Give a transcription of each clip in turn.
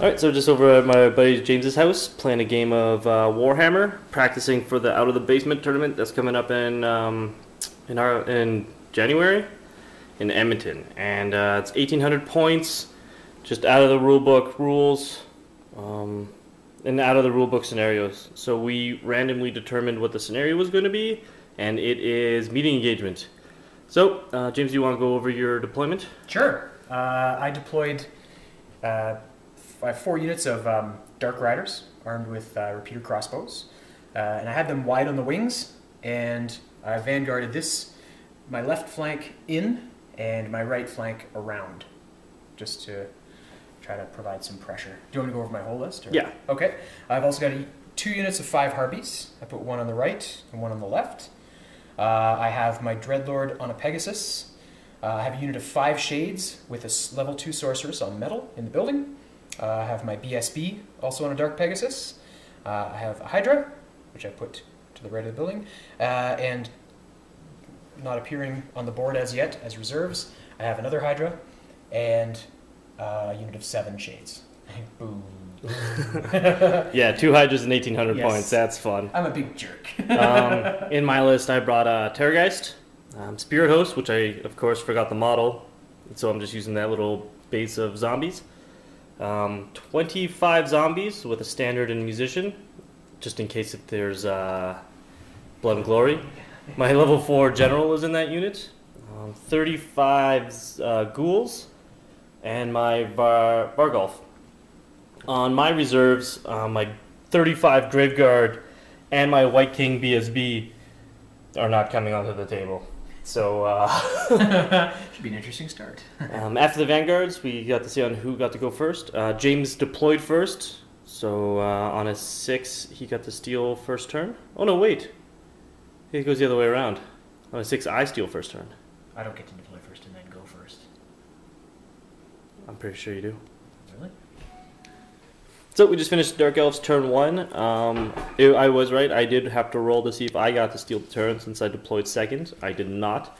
Alright, so just over at my buddy James's house, playing a game of Warhammer, practicing for the Out of the Basement tournament that's coming up in January in Edmonton. And it's 1,800 points, just out of the rulebook rules, and out of the rulebook scenarios. So we randomly determined what the scenario was going to be, and it is meeting engagement. So, James, do you want to go over your deployment? Sure. I deployed 4 units of Dark Riders armed with repeater crossbows, and I had them wide on the wings, and I vanguarded my left flank in and my right flank around, just to try to provide some pressure. Do you want me to go over my whole list? Or? Yeah. Okay. I've also got 2 units of 5 Harpies. I put one on the right and one on the left. I have my Dreadlord on a Pegasus. I have a unit of 5 Shades with a level 2 Sorceress on metal in the building. I have my BSB also on a Dark Pegasus. I have a Hydra, which I put to the right of the building, and not appearing on the board as yet as reserves, I have another Hydra and a unit of 7 Shades. Boom. Yeah, 2 Hydras and 1,800 Yes. points. That's fun. I'm a big jerk. In my list, I brought a Terrorgeist, Spirit Host, which I, of course, forgot the model, so I'm just using that little base of zombies. 25 zombies with a standard and musician, just in case if there's Blood and Glory. My level 4 general is in that unit. 35 ghouls, and my Vargolf. On my reserves, my 35 Graveguard and my White King BSB are not coming onto the table. So, should be an interesting start. after the Vanguards, we got to see on who got to go first. James deployed first, so on a 6, he got to steal first turn. Oh no, wait. It goes the other way around. On a 6, I steal first turn. I don't get to deploy first and then go first. I'm pretty sure you do. Really? So we just finished Dark Elves turn 1. I was right. I did have to roll to see if I got to steal the turn since I deployed second. I did not.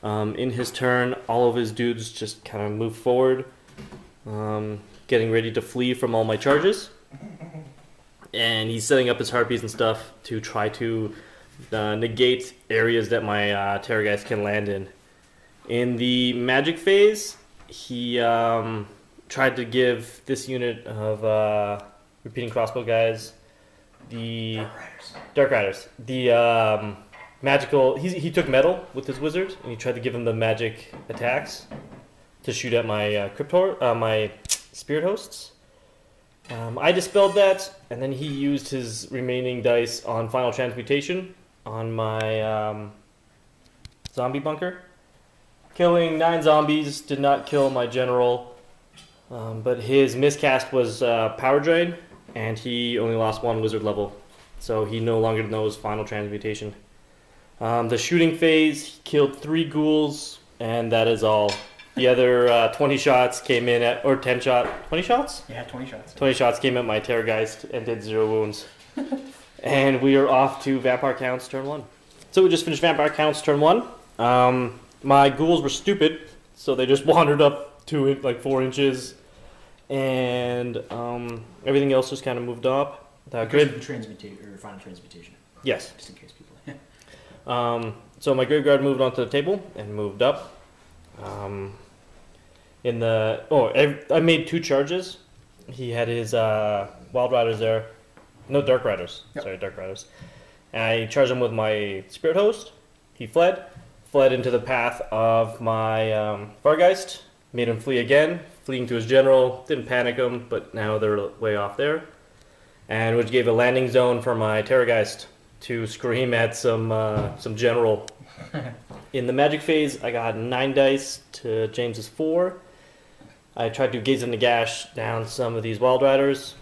In his turn, all of his dudes just kind of moved forward, getting ready to flee from all my charges. And he's setting up his Harpies and stuff to try to negate areas that my Terrorgeist can land in. In the magic phase, he tried to give this unit of repeating crossbow guys the Dark Riders. The magical. He took metal with his wizard, and he tried to give him the magic attacks to shoot at my my spirit hosts. I dispelled that, and then he used his remaining dice on final transmutation on my zombie bunker. Killing 9 zombies did not kill my general. But his miscast was Power Drain, and he only lost 1 wizard level, so he no longer knows final transmutation. The shooting phase, he killed 3 ghouls, and that is all. The other 20 shots came in at, or 10 shot, 20 shots? Yeah, 20 shots. 20 shots came at my Terrorgeist and did 0 wounds. And we are off to Vampire Counts turn 1. So we just finished Vampire Counts turn 1. My ghouls were stupid, so they just wandered up to it like 4 inches, and everything else just kind of moved up. The grid Final transmutation. Yes. Just in case people. So my Graveguard moved onto the table and moved up. I made 2 charges. He had his Wild Riders there. No, Dark Riders. Yep. Sorry, Dark Riders. And I charged him with my Spirit Host. He fled into the path of my Vargeist. Made him flee again, fleeing to his general. Didn't panic him, but now they're way off there. And which gave a landing zone for my Terrorgeist to scream at some general. In the magic phase, I got 9 dice to James's 4. I tried to gaze in the gash down some of these Wild Riders.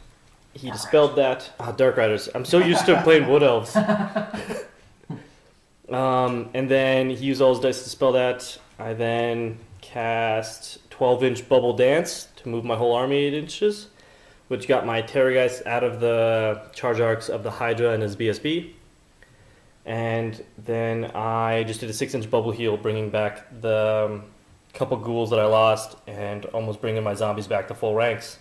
He dispelled that. Dark Riders. I'm so used to playing Wood Elves. And then he used all his dice to dispel that. I then cast 12-inch Bubble Dance to move my whole army 8 inches, which got my Terrorgeist out of the charge arcs of the Hydra and his BSB. And then I just did a 6-inch Bubble Heal, bringing back the couple ghouls that I lost and almost bringing my zombies back to full ranks.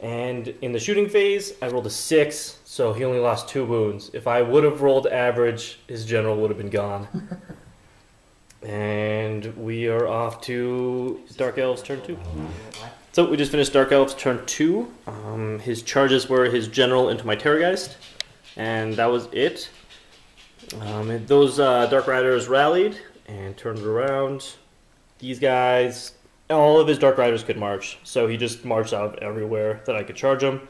And in the shooting phase, I rolled a 6, so he only lost 2 wounds. If I would have rolled average, his general would have been gone. And we are off to Dark Elves turn 2. So we just finished Dark Elves turn 2. His charges were his general into my Terrorgeist, and that was it. And those Dark Riders rallied and turned around. These guys, all of his Dark Riders could march, so he just marched out everywhere that I could charge him.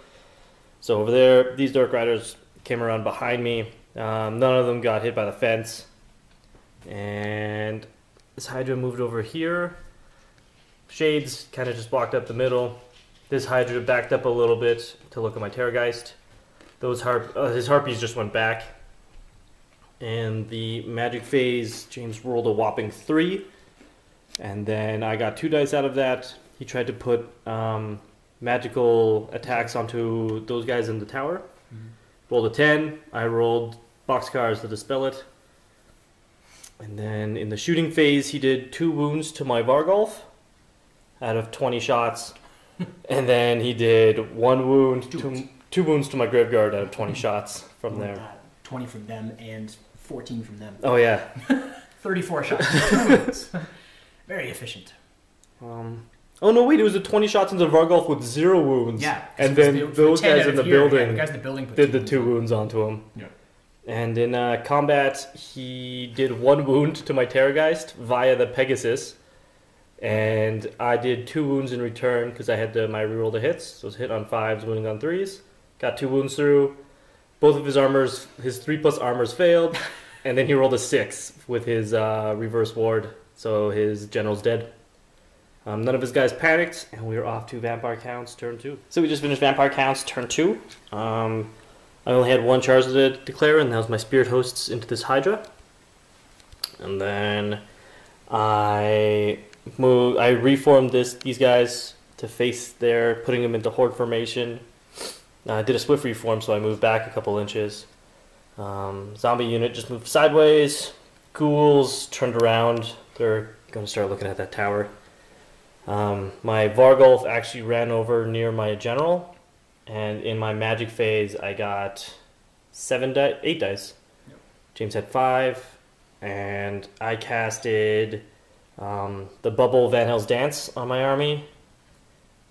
So over there, these Dark Riders came around behind me. None of them got hit by the fence. And this Hydra moved over here. Shades kind of just blocked up the middle. This Hydra backed up a little bit to look at my Terrorgeist. His Harpies just went back. And the magic phase, James rolled a whopping 3. And then I got 2 dice out of that. He tried to put magical attacks onto those guys in the tower. Rolled a 10. I rolled boxcars to dispel it. And then in the shooting phase, he did 2 wounds to my Vargolf out of 20 shots. And then he did 1 wound, 2 wounds to my Graveguard out of 20 shots from there. 20 from them and 14 from them. Oh, yeah. 34 shots. 2 wounds. Very efficient. Oh, no, wait. It was a 20 shots into Vargolf with 0 wounds. Yeah. And then those guys in the building did the 2 wounds onto him. Yeah. And in combat, he did 1 wound to my Terrorgeist via the Pegasus. And I did 2 wounds in return because I had my reroll the hits. So it was hit on 5s, wounding on 3s. Got 2 wounds through. Both of his armors, his 3+ armors failed. And then he rolled a 6 with his reverse ward. So his general's dead. None of his guys panicked. And we were off to Vampire Counts turn 2. So we just finished Vampire Counts turn 2. I only had 1 charge to declare, and that was my Spirit Hosts into this Hydra. And then I reformed these guys to face there, putting them into Horde formation. I did a swift reform, so I moved back a couple inches. Zombie unit just moved sideways. Ghouls turned around. They're going to start looking at that tower. My Vargolf actually ran over near my general. And in my magic phase, I got 8 dice. Yep. James had 5, and I casted the Bubble Van Hell's Dance on my army,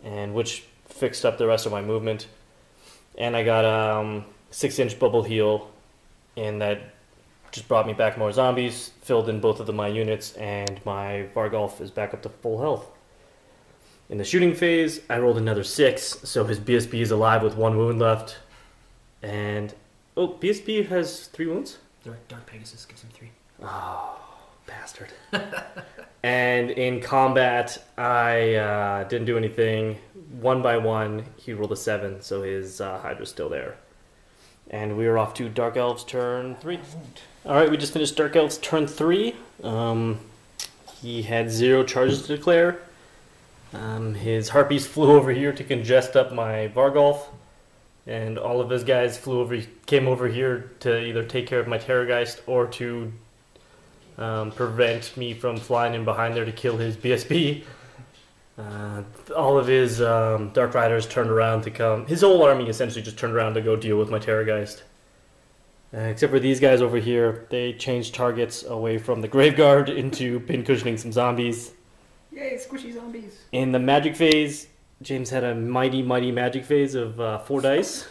and which fixed up the rest of my movement. And I got a 6-inch bubble heal, and that just brought me back more zombies, filled in both of my units, and my Vargolf is back up to full health. In the shooting phase, I rolled another 6, so his BSB is alive with 1 wound left. And, oh, BSB has 3 wounds? Dark Pegasus gives him 3. Oh, bastard. And in combat, I didn't do anything. 1 by 1, he rolled a 7, so his Hydra's still there. And we are off to Dark Elves turn 3. Alright, we just finished Dark Elves turn 3. He had 0 charges to declare. His Harpies flew over here to congest up my Vargolf, and all of his guys came over here to either take care of my Terrorgeist or to prevent me from flying in behind there to kill his BSB. All of his Dark Riders turned around to come. His whole army essentially just turned around to go deal with my Terrorgeist. Except for these guys over here, they changed targets away from the Graveguard into pincushioning some zombies. Yay, squishy zombies. In the magic phase, James had a mighty magic phase of 4 dice.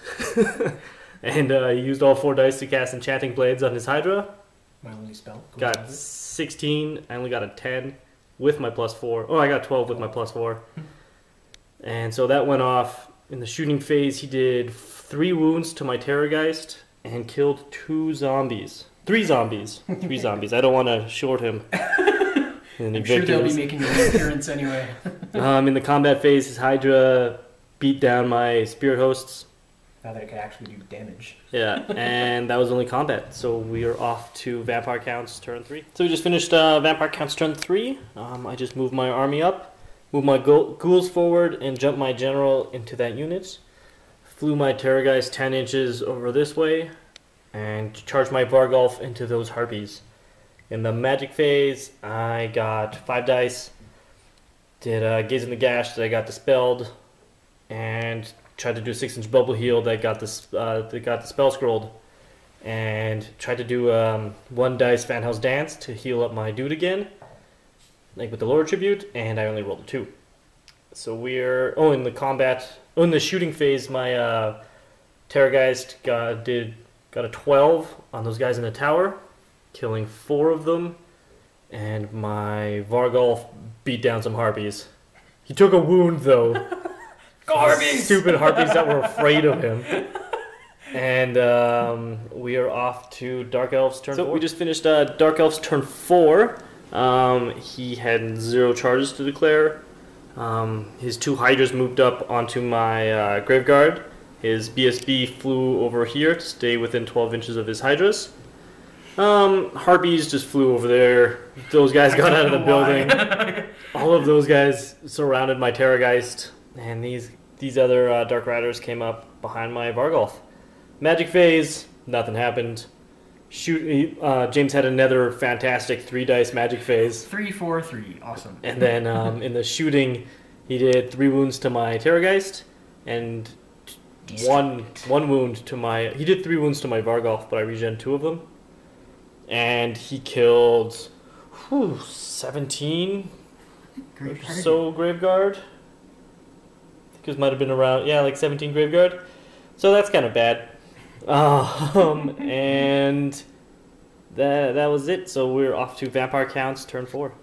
And he used all 4 dice to cast Enchanting Blades on his Hydra. My only spell. Got 16. I only got a 10 with my +4. Oh, I got 12 with my +4. And so that went off. In the shooting phase, he did 3 wounds to my Terrorgeist and killed 2 zombies. 3 zombies. 3 zombies. I don't want to short him. I'm sure they'll be making an appearance anyway. In the combat phase, his Hydra beat down my Spirit Hosts. Now that it could actually do damage. Yeah, and that was only combat. So we are off to Vampire Counts turn 3. So we just finished Vampire Counts turn 3. I just moved my army up, moved my ghouls forward, and jumped my general into that unit. Flew my Terrorgeist 10 inches over this way, and charged my Vargolf into those Harpies. In the magic phase, I got 5 dice, did Gaze in the Gash that I got dispelled, and tried to do a 6-inch bubble heal that got the spell scrolled, and tried to do 1 dice Van Hell's Dance to heal up my dude again, like with the lower tribute, and I only rolled a 2. So we're in the shooting phase, my Terrorgeist got a 12 on those guys in the tower, killing 4 of them, and my Vargolf beat down some harpies. He took a wound though. Go harpies! Stupid harpies that were afraid of him. And we are off to Dark Elves turn 4. We just finished Dark Elves turn 4. He had 0 charges to declare. His 2 Hydras moved up onto my Graveguard. His BSB flew over here to stay within 12 inches of his Hydras. Harpies just flew over there. Those guys got out of the building. All of those guys surrounded my Terrorgeist. And these other Dark Riders came up behind my Vargolf. Magic phase, nothing happened. James had another fantastic 3 dice magic phase. 3, 4, 3, awesome. And then in the shooting, he did 3 wounds to my Terrorgeist, and one wound to my. He did 3 wounds to my Vargolf, but I regen 2 of them, and he killed 17 or so Graveguard. I think it might have been around like 17 Graveguard. So that's kind of bad. And that was it. So we're off to Vampire Counts turn 4.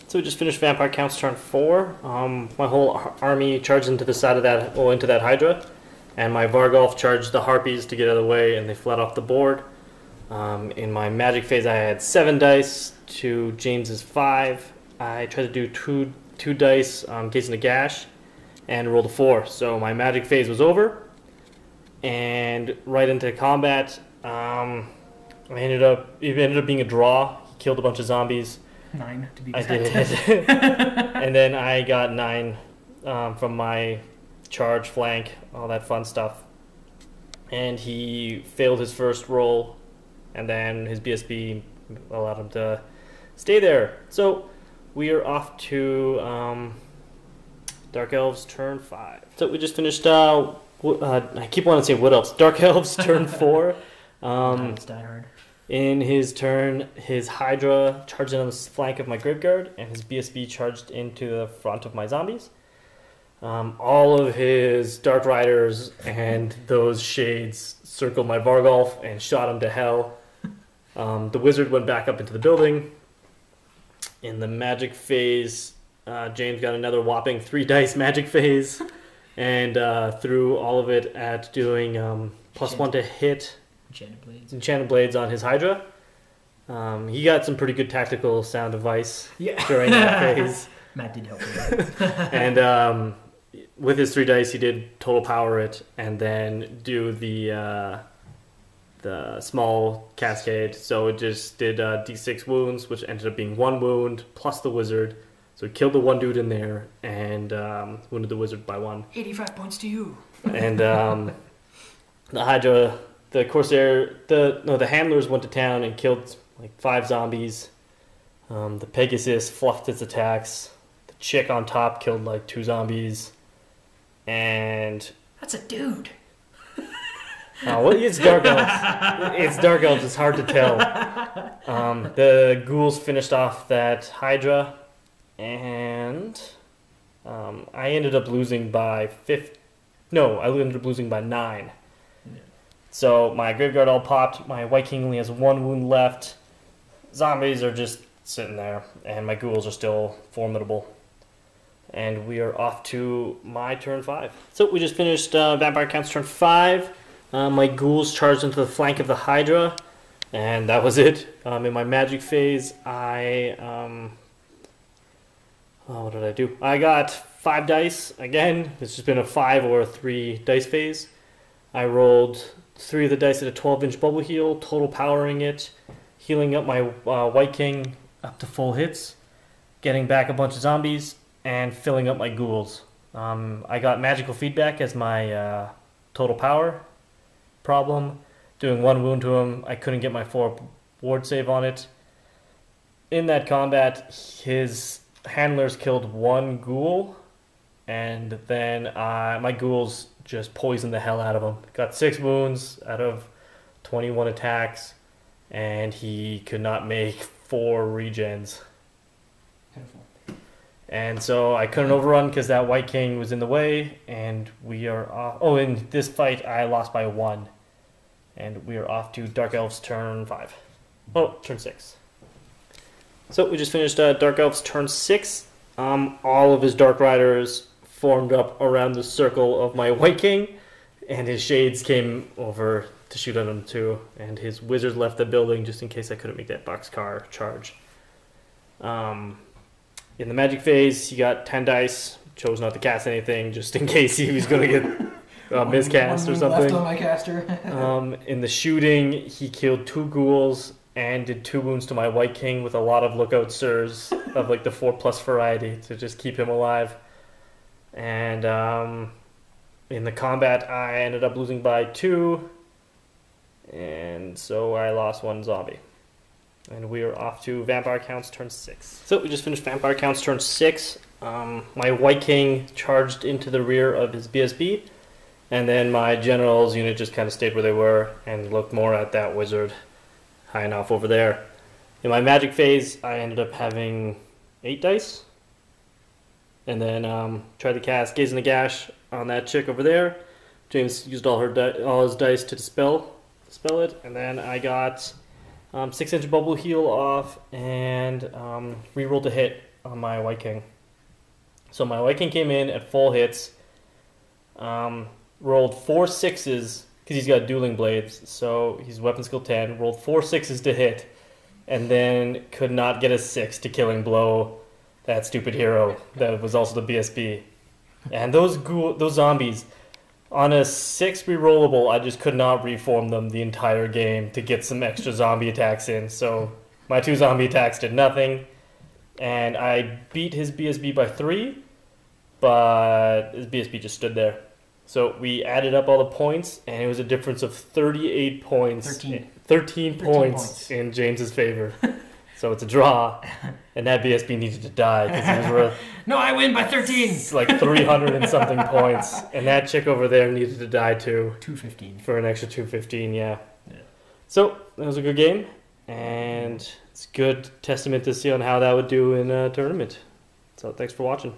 So we just finished Vampire Counts turn 4. My whole army charged into the side of into that Hydra, and my Vargolf charged the Harpies to get out of the way, and they fled off the board. In my magic phase, I had 7 dice to James's 5. I tried to do two dice casing a gash, and rolled a 4. So my magic phase was over. And right into combat, it ended up being a draw. He killed a bunch of zombies. 9 to be exact. I did. And then I got 9 from my charge flank, all that fun stuff. And he failed his first roll, and then his BSB allowed him to stay there. So we are off to Dark Elves turn 5. So we just finished. I keep wanting to say Wood Elves. Dark Elves turn 4. Let's die hard. In his turn, his Hydra charged in on the flank of my Graveguard, and his BSB charged into the front of my zombies. All of his Dark Riders and those Shades circled my Vargolf and shot him to hell. The Wizard went back up into the building. In the magic phase, James got another whopping 3 dice magic phase. And threw all of it at doing +1 to hit Enchanted Blades on his Hydra. He got some pretty good tactical sound advice during that phase. Matt did help with that. And with his 3 dice, he did total power it, and then do the small cascade. So it just did D6 wounds, which ended up being 1 wound plus the Wizard. So he killed the 1 dude in there and wounded the Wizard by 1. 85 points to you. And the Hydra, the Corsair, the Handlers went to town and killed like 5 zombies. The Pegasus fluffed its attacks. The chick on top killed like 2 zombies. And that's a dude. It's Dark Elves. It's Dark Elves. It's hard to tell. The ghouls finished off that Hydra. And I ended up losing by 9. Yeah. So my Graveguard all popped. My White King only has 1 wound left. Zombies are just sitting there, and my ghouls are still formidable. And we are off to my turn 5. So we just finished Vampire Counts turn 5. My ghouls charged into the flank of the Hydra, and that was it. In my magic phase, what did I do? I got 5 dice. Again, it's just been a 5 or a 3 dice phase. I rolled 3 of the dice at a 12-inch bubble heal, total powering it, healing up my White King up to full hits, getting back a bunch of zombies, and filling up my ghouls. I got magical feedback as my total power problem. Doing 1 wound to him, I couldn't get my 4 ward save on it. In that combat, his Handlers killed 1 ghoul, and then my ghouls just poisoned the hell out of him. Got 6 wounds out of 21 attacks, and he could not make 4 regens. Pitiful. And so I couldn't overrun because that White King was in the way, and we are off. Oh, in this fight, I lost by 1. And we are off to Dark Elves turn 5. Oh, turn 6. So we just finished Dark Elves turn 6. All of his Dark Riders formed up around the circle of my White King, and his Shades came over to shoot at him too, and his Wizards left the building just in case I couldn't make that boxcar charge. In the Magic phase, he got 10 dice, chose not to cast anything just in case he was going to get miscast or something. Left on my caster. In the shooting, he killed 2 ghouls and did 2 wounds to my White King with a lot of lookout sirs of like the 4+ variety to just keep him alive. And in the combat, I ended up losing by 2, and so I lost 1 zombie. And we are off to Vampire Counts turn 6. So we just finished Vampire Counts turn 6. My White King charged into the rear of his BSB, and then my General's unit just kind of stayed where they were and looked more at that Wizard high enough over there. In my Magic phase, I ended up having 8 dice. And then tried to cast Gaze in the Gash on that chick over there. James used all his dice to dispel it. And then I got 6-inch Bubble Heal off and rerolled a hit on my White King. So my White King came in at full hits. Rolled 4 6s because he's got dueling blades. So he's weapon skill 10. Rolled 4 6s to hit. And then could not get a 6 to killing blow that stupid hero that was also the BSB. And those zombies, on a 6 rerollable, I just could not reform them the entire game to get some extra zombie attacks in. So my 2 zombie attacks did nothing. And I beat his BSB by 3, but his BSB just stood there. So we added up all the points, and it was a difference of 38 points. 13 points in James's favor. So it's a draw, and that BSB needed to die because he was worth No, I win by 13. like 300 and something points, and that chick over there needed to die too 215 for an extra 215. Yeah. So that was a good game, and it's a good testament to see on how that would do in a tournament. So thanks for watching.